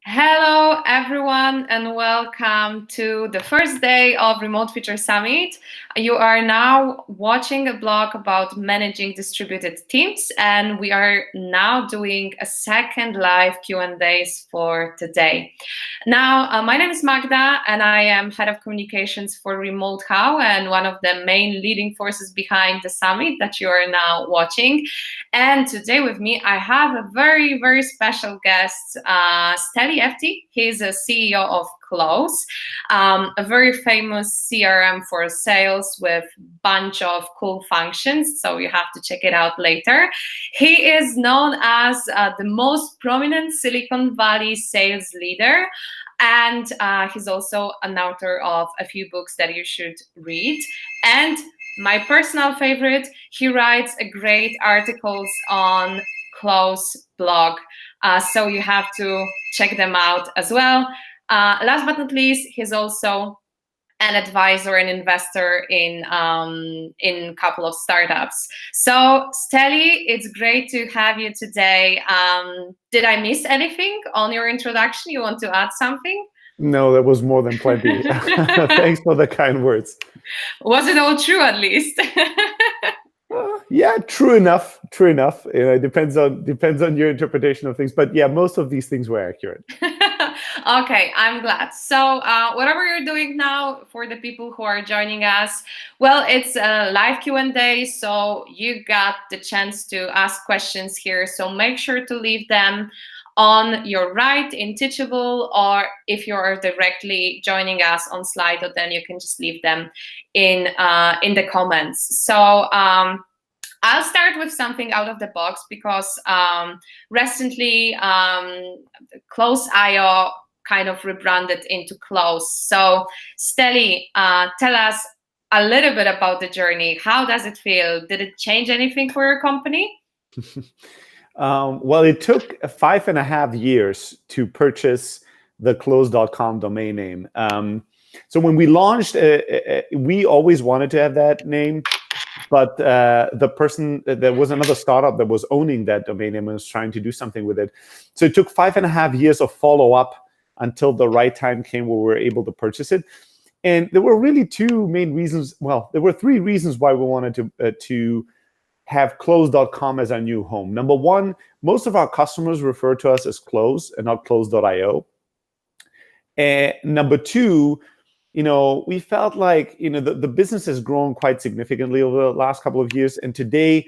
Hello, everyone, and welcome to the first day of Remote Feature Summit. You are now watching a blog about managing distributed teams, and we are now doing a second live Q&As for today. Now, my name is Magda, and I am Head of Communications for Remote How, and one of the main leading forces behind the summit that you are now watching. And today with me, I have a very, very special guest, Steli Efti. He's a CEO of Close, a very famous CRM for sales with a bunch of cool functions. So you have to check it out later. He is known as the most prominent Silicon Valley sales leader. And he's also an author of a few books that you should read. And my personal favorite, he writes great articles on Close blog. So you have to check them out as well. Last but not least, he's also an advisor and investor in a couple of startups. So Steli, it's great to have you today. Did I miss anything on your introduction? You want to add something? No, that was more than plenty. Thanks for the kind words. Was it all true at least? Yeah, true enough. True enough. It depends on your interpretation of things. But yeah, most of these things were accurate. Okay, I'm glad. So whatever you're doing now, for the people who are joining us, well, it's a live Q&A, so you got the chance to ask questions here. So make sure to leave them on your right in Teachable, or if you're directly joining us on Slido, then you can just leave them in the comments. So I'll start with something out of the box because recently Close.io kind of rebranded into Close. So Steli, tell us a little bit about the journey. How does it feel? Did it change anything for your company? Well, it took 5.5 years to purchase the close.com domain name. So when we launched, we always wanted to have that name, but there was another startup that was owning that domain name and was trying to do something with it. So it took 5.5 years of follow-up until the right time came where we were able to purchase it. And there were really two main reasons. Well, there were three reasons why we wanted to have close.com as our new home. Number one, most of our customers refer to us as Close and not close.io. And number two, we felt like, the business has grown quite significantly over the last couple of years. And today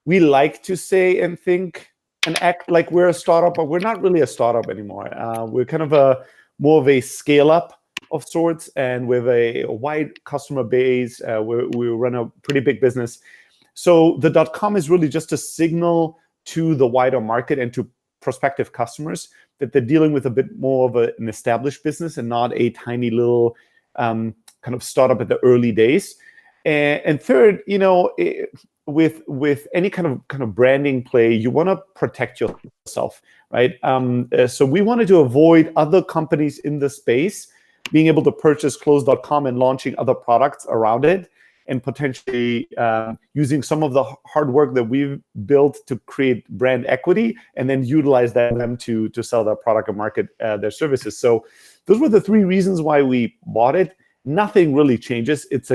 we like to say and think and act like we're a startup, but we're not really a startup anymore. We're kind of more of a scale up of sorts, and with a wide customer base. We run a pretty big business. So the .com is really just a signal to the wider market and to prospective customers that they're dealing with a bit more of an established business and not a tiny little kind of startup at the early days. And third, with any kind of branding play, you want to protect yourself, right? So we wanted to avoid other companies in the space being able to purchase close.com and launching other products around it, and potentially using some of the hard work that we've built to create brand equity, and then utilize them to sell their product and market their services. So those were the three reasons why we bought it. Nothing really changes. It's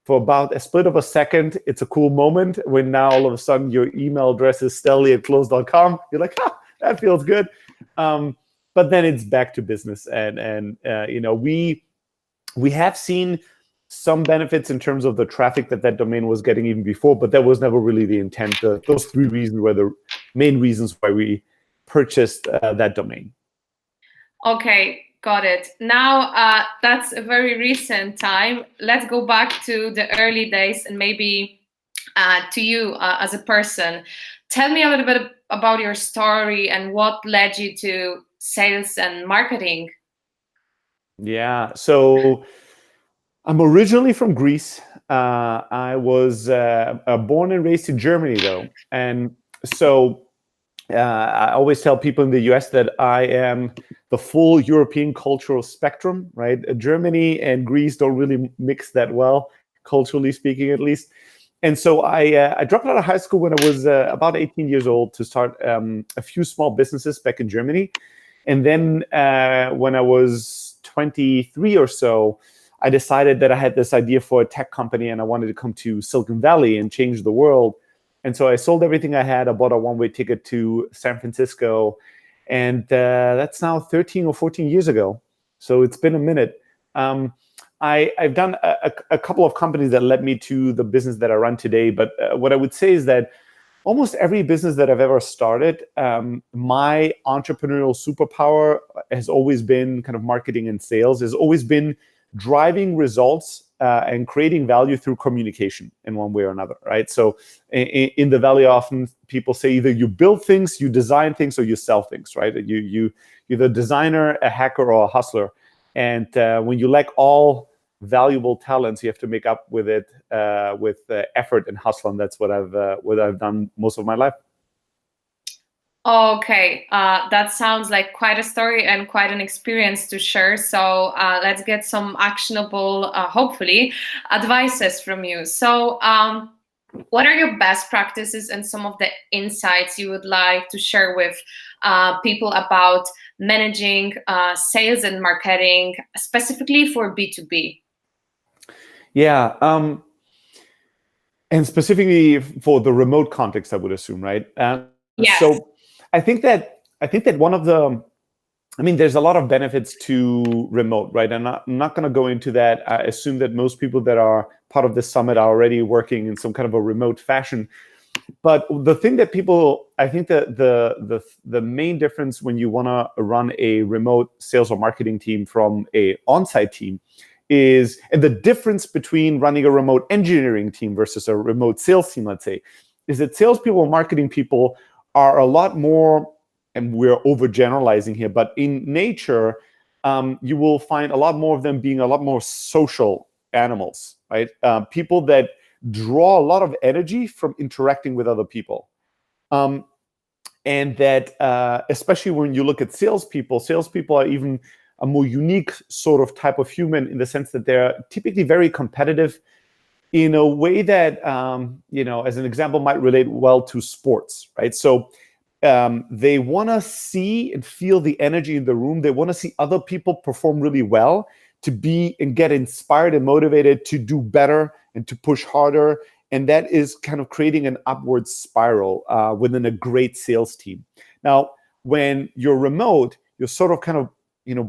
for about a split of a second, it's a cool moment when now all of a sudden your email address is steli@close.com. You're like, that feels good. But then it's back to business, and we have seen some benefits in terms of the traffic that domain was getting even before, but that was never really the intent. Those three reasons were the main reasons why we purchased that domain. Okay, got it. Now, that's a very recent time. Let's go back to the early days and maybe to you as a person. Tell me a little bit about your story and what led you to sales and marketing. Yeah, so I'm originally from Greece. I was born and raised in Germany, though. And so I always tell people in the US that I am the full European cultural spectrum, right? Germany and Greece don't really mix that well, culturally speaking, at least. And so I dropped out of high school when I was about 18 years old to start a few small businesses back in Germany. And then when I was 23 or so, I decided that I had this idea for a tech company and I wanted to come to Silicon Valley and change the world. And so I sold everything I had. I bought a one-way ticket to San Francisco. And that's now 13 or 14 years ago. So it's been a minute. I've done a couple of companies that led me to the business that I run today. But what I would say is that almost every business that I've ever started, my entrepreneurial superpower has always been kind of marketing and sales, has always been driving results and creating value through communication in one way or another, right? So in the Valley, often people say either you build things, you design things, or you sell things, right? You're the designer, a hacker, or a hustler. And when you lack all valuable talents, you have to make up with it with effort and hustle, and that's what I've done most of my life. Okay, that sounds like quite a story and quite an experience to share. So let's get some actionable, hopefully, advices from you. So what are your best practices and some of the insights you would like to share with people about managing sales and marketing, specifically for B2B? Yeah, and specifically for the remote context, I would assume, right? Yes. So I think that one of the, there's a lot of benefits to remote, right? And I'm not going to go into that. I assume that most people that are part of this summit are already working in some kind of a remote fashion. But the thing that people, I think that the main difference when you want to run a remote sales or marketing team from a on-site team is, and the difference between running a remote engineering team versus a remote sales team, let's say, is that salespeople and marketing people are a lot more, and we're overgeneralizing here, but in nature, you will find a lot more of them being a lot more social animals, right? People that draw a lot of energy from interacting with other people. And that, especially when you look at salespeople are even a more unique sort of type of human in the sense that they're typically very competitive in a way that, as an example, might relate well to sports, right? So they want to see and feel the energy in the room. They want to see other people perform really well to be and get inspired and motivated to do better and to push harder. And that is kind of creating an upward spiral within a great sales team. Now, when you're remote, you're sort of kind of,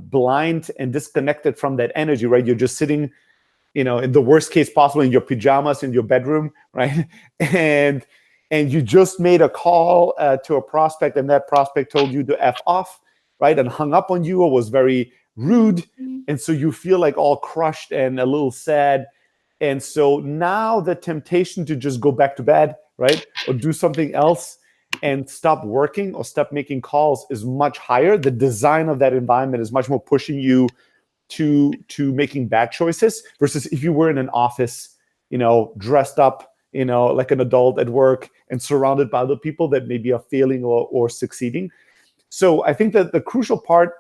blind and disconnected from that energy, right? You're just sitting, in the worst case possible in your pajamas in your bedroom, right? And you just made a call to a prospect, and that prospect told you to F off, right? And hung up on you or was very rude. Mm-hmm. And so you feel like all crushed and a little sad. And so now the temptation to just go back to bed, right? Or do something else and stop working or stop making calls is much higher. The design of that environment is much more pushing you to making bad choices versus if you were in an office, dressed up, like an adult at work and surrounded by other people that maybe are failing or succeeding. So I think that the crucial part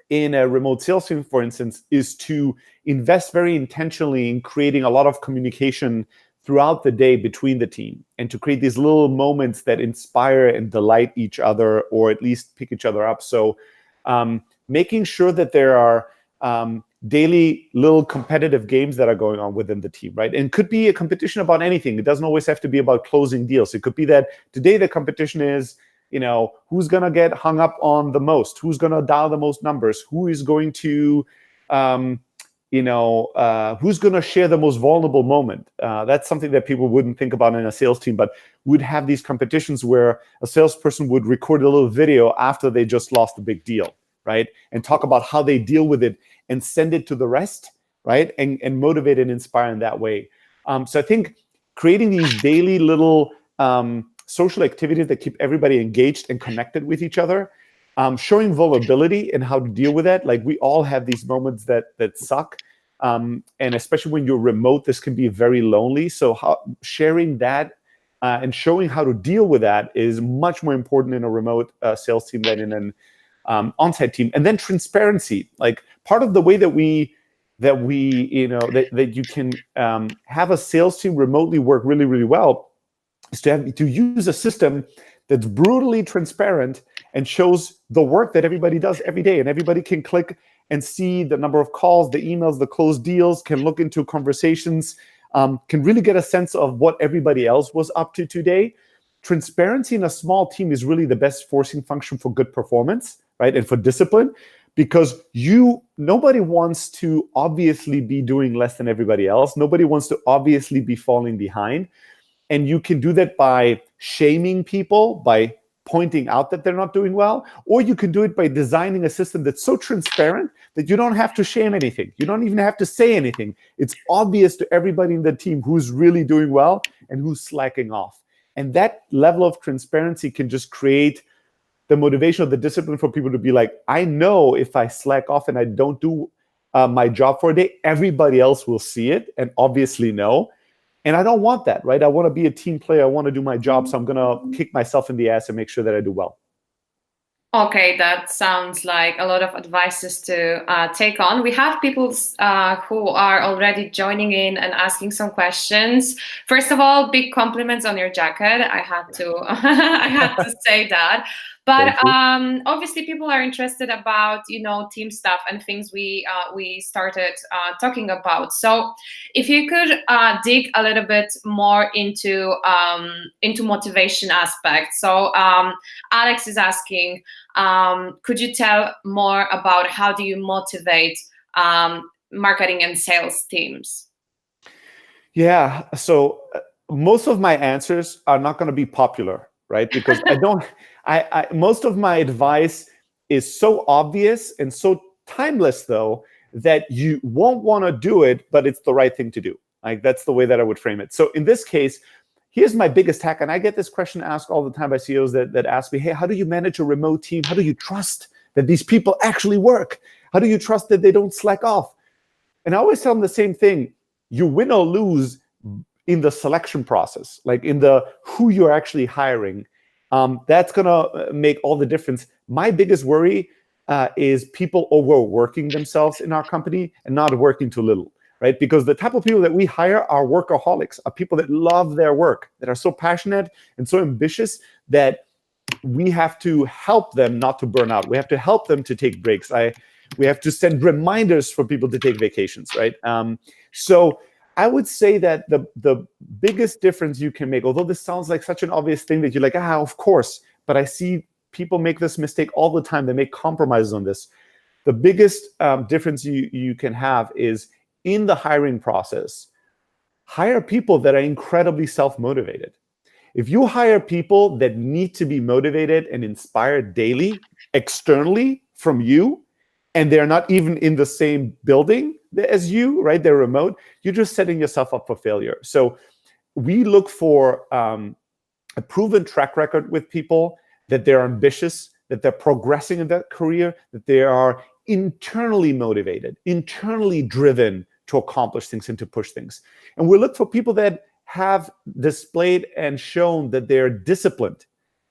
in a remote sales team, for instance, is to invest very intentionally in creating a lot of communication throughout the day between the team and to create these little moments that inspire and delight each other or at least pick each other up. So making sure that there are daily little competitive games that are going on within the team, right? And it could be a competition about anything. It doesn't always have to be about closing deals. It could be that today the competition is, who's going to get hung up on the most, who's going to dial the most numbers, who is going to, who's going to share the most vulnerable moment. That's something that people wouldn't think about in a sales team, but would have these competitions where a salesperson would record a little video after they just lost a big deal, right? And talk about how they deal with it and send it to the rest, right? And motivate and inspire in that way. So I think creating these daily little social activities that keep everybody engaged and connected with each other, showing vulnerability and how to deal with that. Like we all have these moments that suck. And especially when you're remote, this can be very lonely. So sharing that and showing how to deal with that is much more important in a remote sales team than in an on-site team. And then transparency, like part of the way that you can have a sales team remotely work really, really well is to use a system that's brutally transparent and shows the work that everybody does every day. And everybody can click and see the number of calls, the emails, the closed deals, can look into conversations, can really get a sense of what everybody else was up to today. Transparency in a small team is really the best forcing function for good performance, right? And for discipline, because nobody wants to obviously be doing less than everybody else. Nobody wants to obviously be falling behind. And you can do that by shaming people, by pointing out that they're not doing well, or you can do it by designing a system that's so transparent that you don't have to shame anything. You don't even have to say anything. It's obvious to everybody in the team who's really doing well and who's slacking off. And that level of transparency can just create the motivation or the discipline for people to be like, I know if I slack off and I don't do my job for a day, everybody else will see it and obviously know. And I don't want that, right? I want to be a team player. I want to do my job. So I'm going to kick myself in the ass and make sure that I do well. Okay, that sounds like a lot of advices to take on. We have people who are already joining in and asking some questions. First of all, big compliments on your jacket. I had to, I had to say that. But obviously, people are interested about team stuff and things we started talking about. So, if you could dig a little bit more into motivation aspect. So, Alex is asking, could you tell more about how do you motivate marketing and sales teams? Yeah. So most of my answers are not going to be popular, right? Because most of my advice is so obvious and so timeless, though, that you won't want to do it, but it's the right thing to do. Like, that's the way that I would frame it. So in this case, here's my biggest hack. And I get this question asked all the time by CEOs that ask me, hey, how do you manage a remote team? How do you trust that these people actually work? How do you trust that they don't slack off? And I always tell them the same thing. You win or lose in the selection process, like in the who you're actually hiring. That's going to make all the difference. My biggest worry is people overworking themselves in our company and not working too little, right? Because the type of people that we hire are workaholics, are people that love their work, that are so passionate and so ambitious that we have to help them not to burn out. We have to help them to take breaks. We have to send reminders for people to take vacations, right? So I would say that the biggest difference you can make, although this sounds like such an obvious thing that you're like, of course, but I see people make this mistake all the time. They make compromises on this. The biggest difference you can have is in the hiring process, hire people that are incredibly self-motivated. If you hire people that need to be motivated and inspired daily, externally from you, and they're not even in the same building as you, right? They're remote, you're just setting yourself up for failure. So we look for a proven track record with people, that they're ambitious, that they're progressing in their career, that they are internally motivated, internally driven to accomplish things and to push things. And we look for people that have displayed and shown that they're disciplined,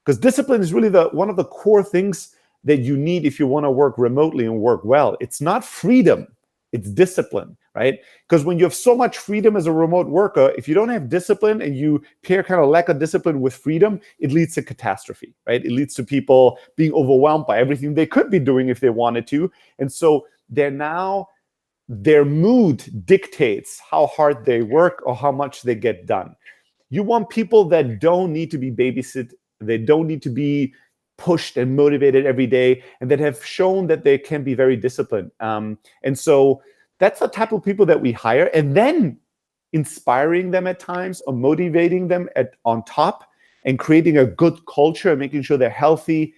because discipline is really one of the core things that you need if you want to work remotely and work well. It's not freedom, it's discipline, right? Because when you have so much freedom as a remote worker, if you don't have discipline and you pair kind of lack of discipline with freedom, it leads to catastrophe, right? It leads to people being overwhelmed by everything they could be doing if they wanted to. And so their mood dictates how hard they work or how much they get done. You want people that don't need to be babysit, they don't need to be pushed and motivated every day, and that have shown that they can be very disciplined. And so that's the type of people that we hire, and then inspiring them at times or motivating them on top and creating a good culture and making sure they're healthy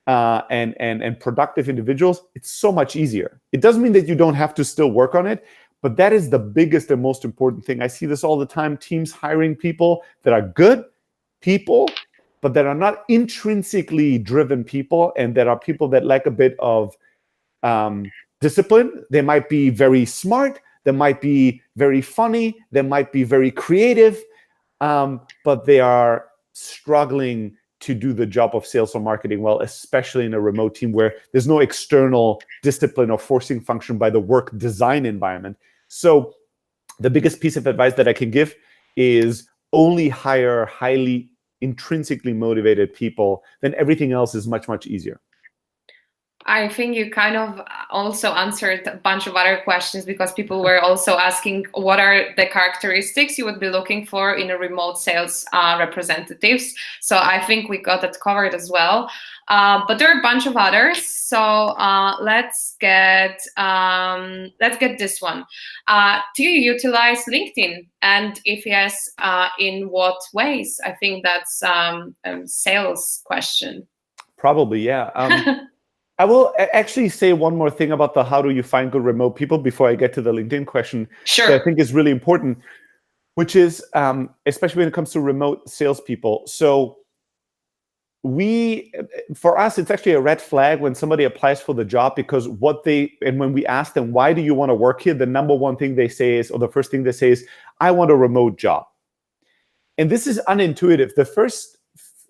and productive individuals. It's so much easier. It doesn't mean that you don't have to still work on it, but that is the biggest and most important thing. I see this all the time, teams hiring people that are good people, but that are not intrinsically driven people, and that are people that lack a bit of discipline. They might be very smart, they might be very funny, they might be very creative, but they are struggling to do the job of sales or marketing well, especially in a remote team where there's no external discipline or forcing function by the work design environment. So the biggest piece of advice that I can give is only hire highly intrinsically motivated people, then everything else is much, much easier. I think you kind of also answered a bunch of other questions, because people were also asking what are the characteristics you would be looking for in a remote sales representatives. So I think we got that covered as well. But there are a bunch of others. So let's get this one. Do you utilize LinkedIn? And if yes, in what ways? I think that's a sales question. Probably, yeah. I will actually say one more thing about the how do you find good remote people before I get to the LinkedIn question. Sure. That I think is really important, which is especially when it comes to remote salespeople. So for us, it's actually a red flag when somebody applies for the job, because when we ask them, why do you want to work here? The number one thing they say is, or the first thing they say is, I want a remote job. And this is unintuitive. The first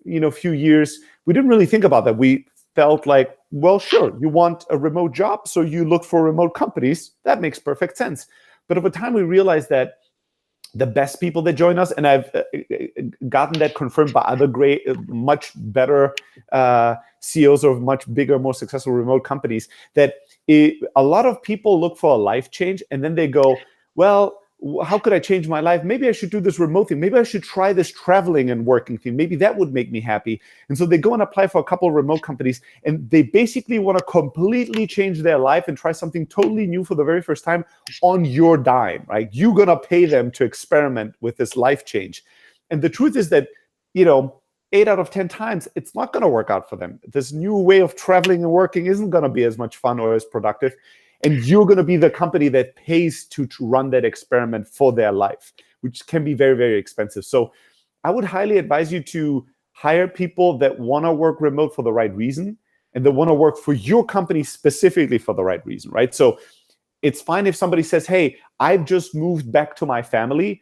few years, we didn't really think about that. We felt like, well, sure, you want a remote job, so you look for remote companies. That makes perfect sense. But over time, we realized that the best people that join us, and I've gotten that confirmed by other great, much better CEOs of much bigger, more successful remote companies, that a lot of people look for a life change, and then they go, well, how could I change my life? Maybe I should do this remote thing. Maybe I should try this traveling and working thing. Maybe that would make me happy. And so they go and apply for a couple of remote companies, and they basically want to completely change their life and try something totally new for the very first time on your dime, right? You're going to pay them to experiment with this life change. And the truth is that, 8 out of 10 times, it's not going to work out for them. This new way of traveling and working isn't going to be as much fun or as productive. And you're going to be the company that pays to run that experiment for their life, which can be very, very expensive. So I would highly advise you to hire people that want to work remote for the right reason, and that want to work for your company specifically for the right reason, right? So it's fine if somebody says, hey, I've just moved back to my family,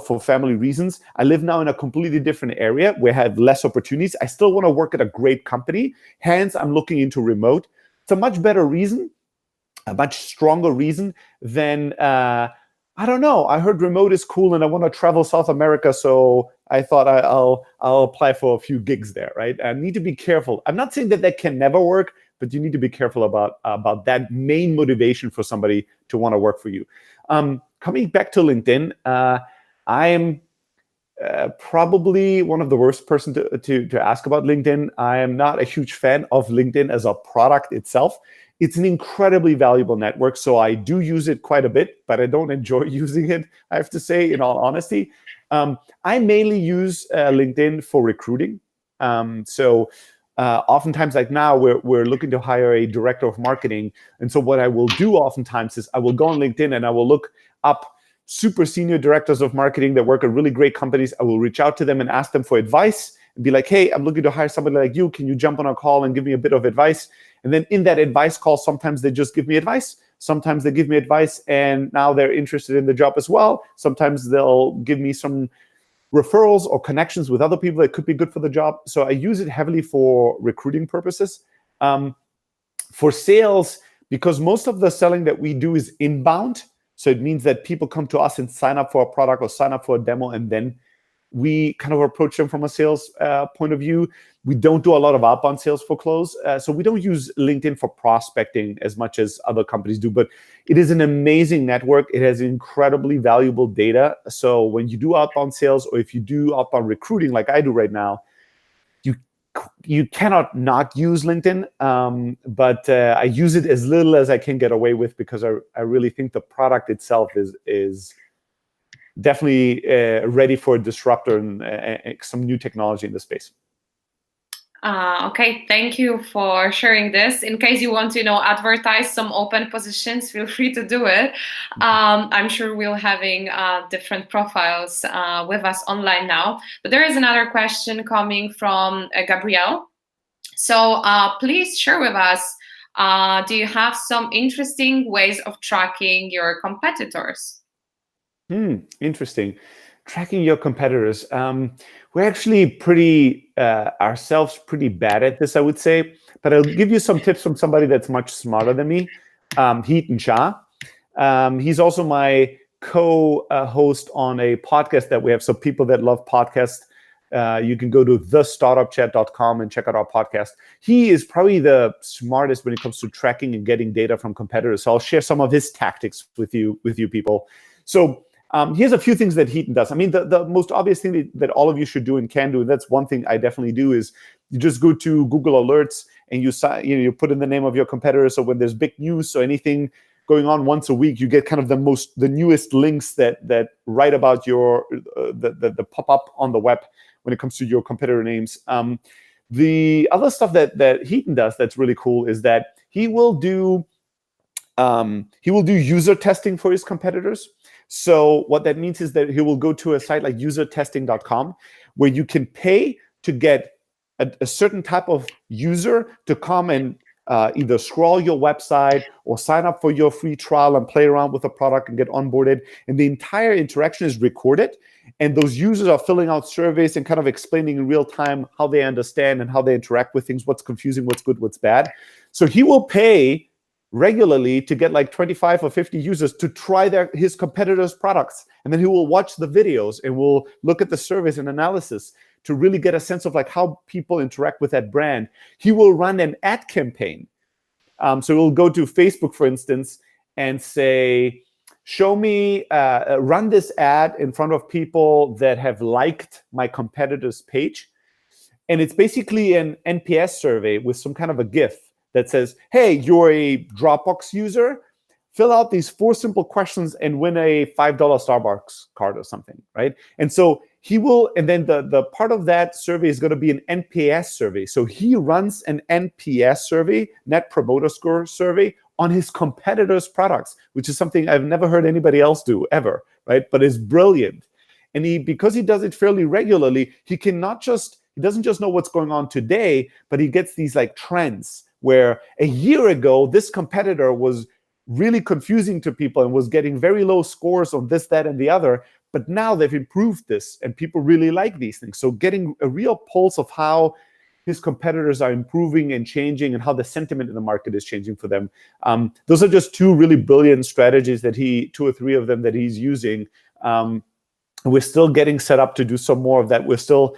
for family reasons. I live now in a completely different area where I have less opportunities. I still want to work at a great company. Hence, I'm looking into remote. It's a much better reason, a much stronger reason than, I don't know, I heard remote is cool and I want to travel South America, so I thought I'll apply for a few gigs there, right? I need to be careful. I'm not saying that can never work, but you need to be careful about that main motivation for somebody to want to work for you. Coming back to LinkedIn, I am probably one of the worst person to ask about LinkedIn. I am not a huge fan of LinkedIn as a product itself. It's an incredibly valuable network, so I do use it quite a bit, but I don't enjoy using it, I have to say, in all honesty. I mainly use LinkedIn for recruiting. Oftentimes, like now, we're looking to hire a director of marketing. And so what I will do oftentimes is I will go on LinkedIn and I will look up super senior directors of marketing that work at really great companies. I will reach out to them and ask them for advice and be like, hey, I'm looking to hire somebody like you. Can you jump on a call and give me a bit of advice? And then in that advice call, sometimes they just give me advice. Sometimes they give me advice and now they're interested in the job as well. Sometimes they'll give me some referrals or connections with other people that could be good for the job. So I use it heavily for recruiting purposes. For sales, because most of the selling that we do is inbound. So it means that people come to us and sign up for a product or sign up for a demo, and then we kind of approach them from a sales point of view. We don't do a lot of outbound sales for close. So we don't use LinkedIn for prospecting as much as other companies do, but it is an amazing network. It has incredibly valuable data. So when you do outbound sales, or if you do outbound recruiting like I do right now, you cannot not use LinkedIn, but I use it as little as I can get away with, because I really think the product itself is definitely ready for a disruptor and some new technology in the space. Okay, thank you for sharing this. In case you want to, advertise some open positions, feel free to do it. I'm sure we'll having different profiles with us online now. But there is another question coming from Gabrielle. So please share with us, do you have some interesting ways of tracking your competitors? Interesting. Tracking your competitors. We're actually ourselves pretty bad at this, I would say. But I'll give you some tips from somebody that's much smarter than me, Heaton Shah. He's also my co-host on a podcast that we have. So people that love podcasts, You can go to thestartupchat.com and check out our podcast. He is probably the smartest when it comes to tracking and getting data from competitors. So I'll share some of his tactics with you people. So here's a few things that Heaton does. I mean, the most obvious thing that all of you should do and can do, and that's one thing I definitely do, is you just go to Google Alerts and you put in the name of your competitor. So when there's big news or anything going on once a week, you get kind of the newest links that write about your the pop up on the web when it comes to your competitor names. The other stuff that Heaton does that's really cool is that he will do user testing for his competitors. So what that means is that he will go to a site like usertesting.com where you can pay to get a certain type of user to come and either scroll your website or sign up for your free trial and play around with the product and get onboarded. And the entire interaction is recorded. And those users are filling out surveys and kind of explaining in real time how they understand and how they interact with things, what's confusing, what's good, what's bad. So he will pay regularly to get like 25 or 50 users to try his competitors' products. And then he will watch the videos and will look at the surveys and analysis to really get a sense of like how people interact with that brand. He will run an ad campaign. So he'll go to Facebook, for instance, and say, show me, run this ad in front of people that have liked my competitor's page. And it's basically an NPS survey with some kind of a GIF that says, hey, you're a Dropbox user, fill out these 4 simple questions and win a $5 Starbucks card or something, right? And so he will, and then the part of that survey is going to be an NPS survey. So he runs an NPS survey, Net Promoter Score survey, on his competitors' products, which is something I've never heard anybody else do ever, right? But it's brilliant. And because he does it fairly regularly, he doesn't just know what's going on today, but he gets these like trends where a year ago, this competitor was really confusing to people and was getting very low scores on this, that, and the other. But now they've improved this and people really like these things. So getting a real pulse of how his competitors are improving and changing and how the sentiment in the market is changing for them. Those are just 2 really brilliant strategies that 2 or 3 of them that he's using. We're still getting set up to do some more of that. We're still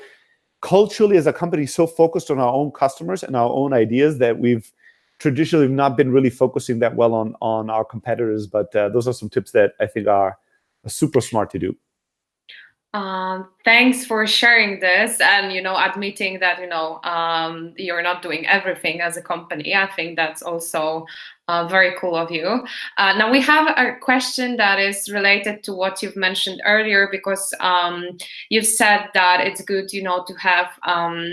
culturally as a company so focused on our own customers and our own ideas that we've traditionally not been really focusing that well on our competitors. But those are some tips that I think are super smart to do. Thanks for sharing this and, admitting that, you're not doing everything as a company. I think that's also very cool of you. Now we have a question that is related to what you've mentioned earlier, because you've said that it's good, to have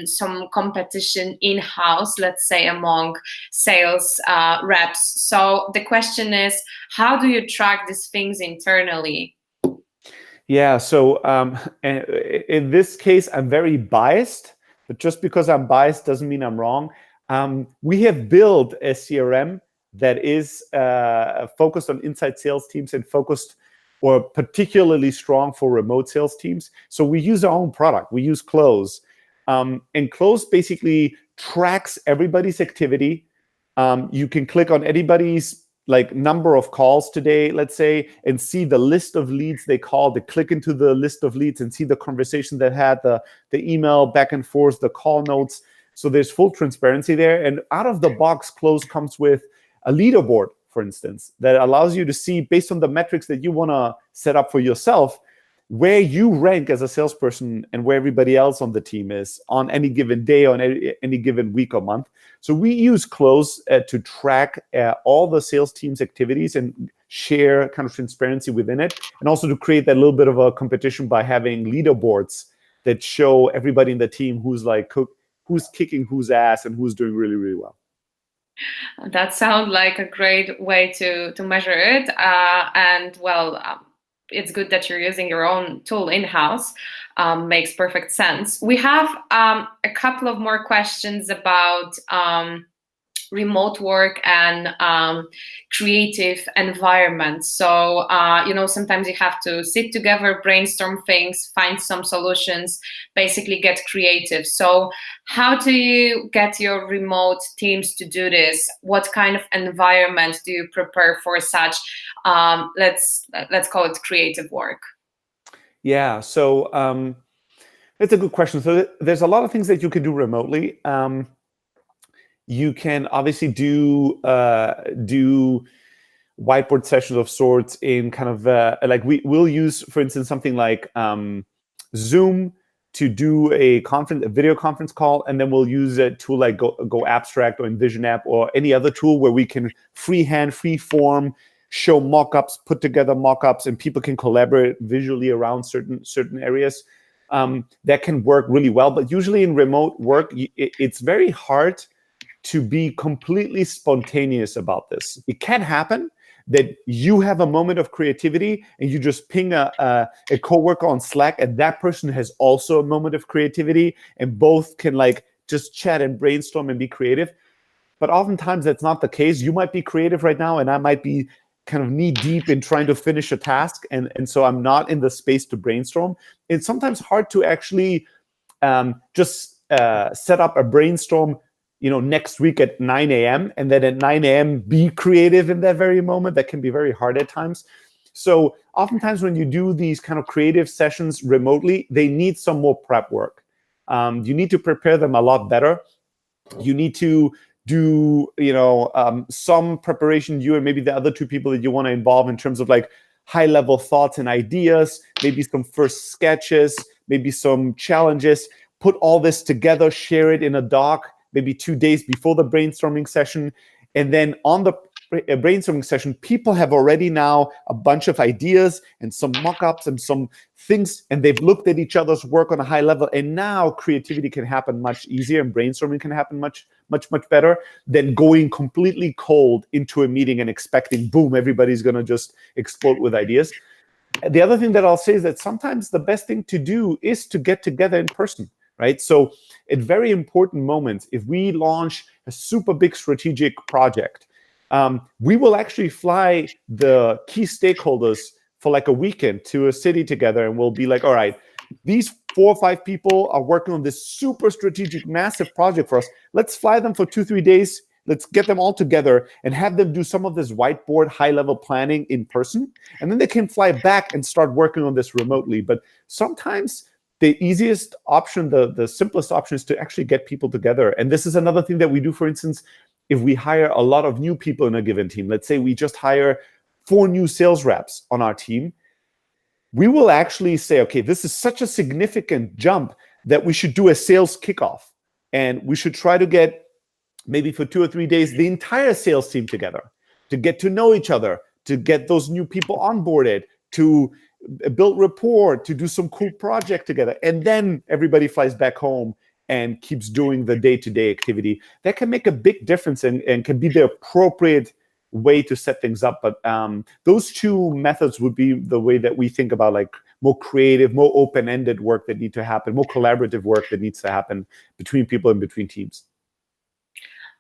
some competition in-house, let's say among sales reps. So the question is, how do you track these things internally? Yeah, so in this case, I'm very biased, but just because I'm biased doesn't mean I'm wrong. We have built a CRM that is focused on inside sales teams and focused or particularly strong for remote sales teams. So we use our own product. We use Close. And Close basically tracks everybody's activity. You can click on anybody's like number of calls today, let's say, and see the list of leads they called, to click into the list of leads and see the conversation that had, the email back and forth, the call notes. So there's full transparency there. And out of the box, Close comes with a leaderboard, for instance, that allows you to see, based on the metrics that you want to set up for yourself, where you rank as a salesperson and where everybody else on the team is on any given day, on any given week or month. So we use Close to track all the sales team's activities and share kind of transparency within it, and also to create that little bit of a competition by having leaderboards that show everybody in the team who's kicking whose ass and who's doing really, really well. That sounds like a great way to measure it. It's good that you're using your own tool in-house. Makes perfect sense. We have a couple of more questions about remote work and creative environment. So, sometimes you have to sit together, brainstorm things, find some solutions, basically get creative. So how do you get your remote teams to do this? What kind of environment do you prepare for such, let's call it creative work? Yeah, so It's a good question. So there's a lot of things that you can do remotely. You can obviously do whiteboard sessions of sorts in kind of like we'll use, for instance, something like Zoom to do a video conference call, and then we'll use a tool like Go Abstract or Envision App or any other tool where we can freehand, free form, show mock-ups, put together mock-ups, and people can collaborate visually around certain areas. That can work really well. But usually in remote work, it's very hard to be completely spontaneous about this. It can happen that you have a moment of creativity and you just ping a coworker on Slack, and that person has also a moment of creativity, and both can like just chat and brainstorm and be creative. But oftentimes that's not the case. You might be creative right now, and I might be kind of knee deep in trying to finish a task, and so I'm not in the space to brainstorm. It's sometimes hard to actually just set up a brainstorm, next week at 9 a.m. and then at 9 a.m. be creative in that very moment. That can be very hard at times. So oftentimes when you do these kind of creative sessions remotely, they need some more prep work. You need to prepare them a lot better. You need to do, some preparation, you and maybe the other two people that you want to involve, in terms of like high-level thoughts and ideas, maybe some first sketches, maybe some challenges. Put all this together, share it in a doc, maybe 2 days before the brainstorming session. And then on the brainstorming session, people have already now a bunch of ideas and some mock-ups and some things, and they've looked at each other's work on a high level. And now creativity can happen much easier, and brainstorming can happen much better than going completely cold into a meeting and expecting, boom, everybody's going to just explode with ideas. The other thing that I'll say is that sometimes the best thing to do is to get together in person, right? So at very important moments, if we launch a super big strategic project, we will actually fly the key stakeholders for like a weekend to a city together, and we'll be like, all right, these 4 or 5 people are working on this super strategic, massive project for us. Let's fly them for 2-3 days. Let's get them all together and have them do some of this whiteboard high-level planning in person. And then they can fly back and start working on this remotely. But sometimes the easiest option, the simplest option, is to actually get people together. And this is another thing that we do, for instance, if we hire a lot of new people in a given team. Let's say we just hire 4 new sales reps on our team. We will actually say, okay, this is such a significant jump that we should do a sales kickoff. And we should try to get, maybe for 2 or 3 days, the entire sales team together to get to know each other, to get those new people onboarded, to build rapport, to do some cool project together. And then everybody flies back home and keeps doing the day-to-day activity. That can make a big difference and can be the appropriate way to set things up. But those 2 methods would be the way that we think about like more creative, more open-ended work that need to happen, more collaborative work that needs to happen between people and between teams.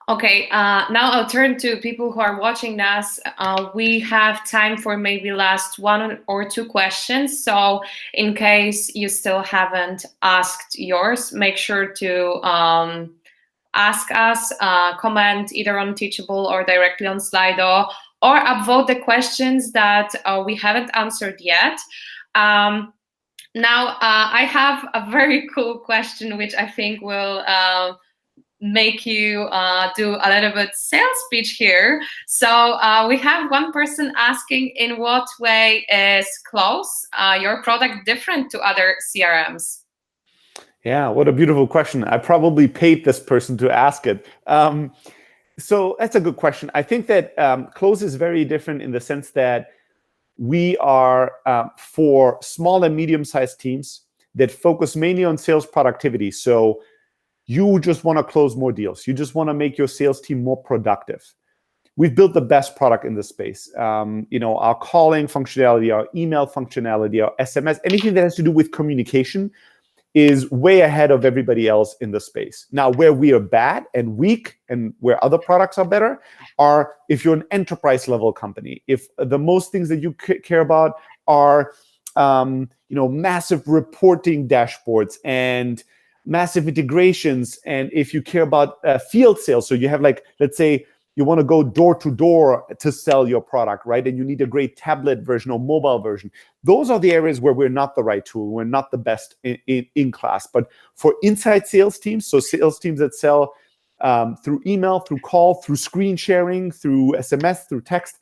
Okay, now I'll turn to people who are watching us. We have time for maybe last 1 or 2 questions. So in case you still haven't asked yours, make sure to ask us, comment either on Teachable or directly on Slido, or upvote the questions that we haven't answered yet. Now, I have a very cool question, which I think will make you do a little bit sales pitch here. So we have one person asking, in what way is Close, your product, different to other CRMs? Yeah, what a beautiful question. I probably paid this person to ask it. So that's a good question. I think that Close is very different in the sense that we are for small and medium-sized teams that focus mainly on sales productivity. So you just want to close more deals. You just want to make your sales team more productive. We've built the best product in this space. Our calling functionality, our email functionality, our SMS, anything that has to do with communication is way ahead of everybody else in the space. Now, where we are bad and weak and where other products are better are if you're an enterprise level company, if the most things that you care about are massive reporting dashboards and massive integrations, and if you care about field sales, so you have, like, let's say you want to go door to door to sell your product, right? And you need a great tablet version or mobile version. Those are the areas where we're not the right tool. We're not the best in class. But for inside sales teams, so sales teams that sell through email, through call, through screen sharing, through SMS, through text,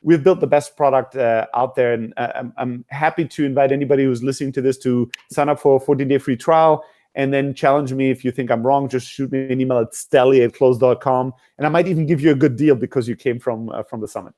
we've built the best product out there. And I'm happy to invite anybody who's listening to this to sign up for a 14-day free trial, and then challenge me if you think I'm wrong. Just shoot me an email at steli@close.com, and I might even give you a good deal because you came from the summit.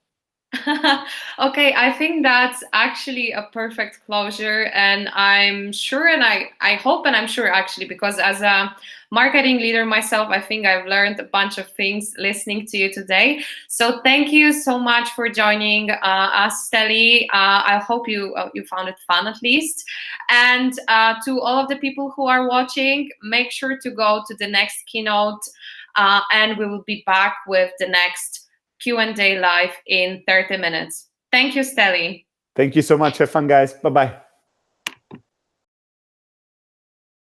Okay, I think that's actually a perfect closure, and I'm sure, and I hope, and I'm sure actually, because as a marketing leader myself, I think I've learned a bunch of things listening to you today. So thank you so much for joining us, Steli. I hope you found it fun at least. And to all of the people who are watching, make sure to go to the next keynote, and we will be back with the next Q&A live in 30 minutes. Thank you, Steli. Thank you so much. Have fun, guys. Bye-bye.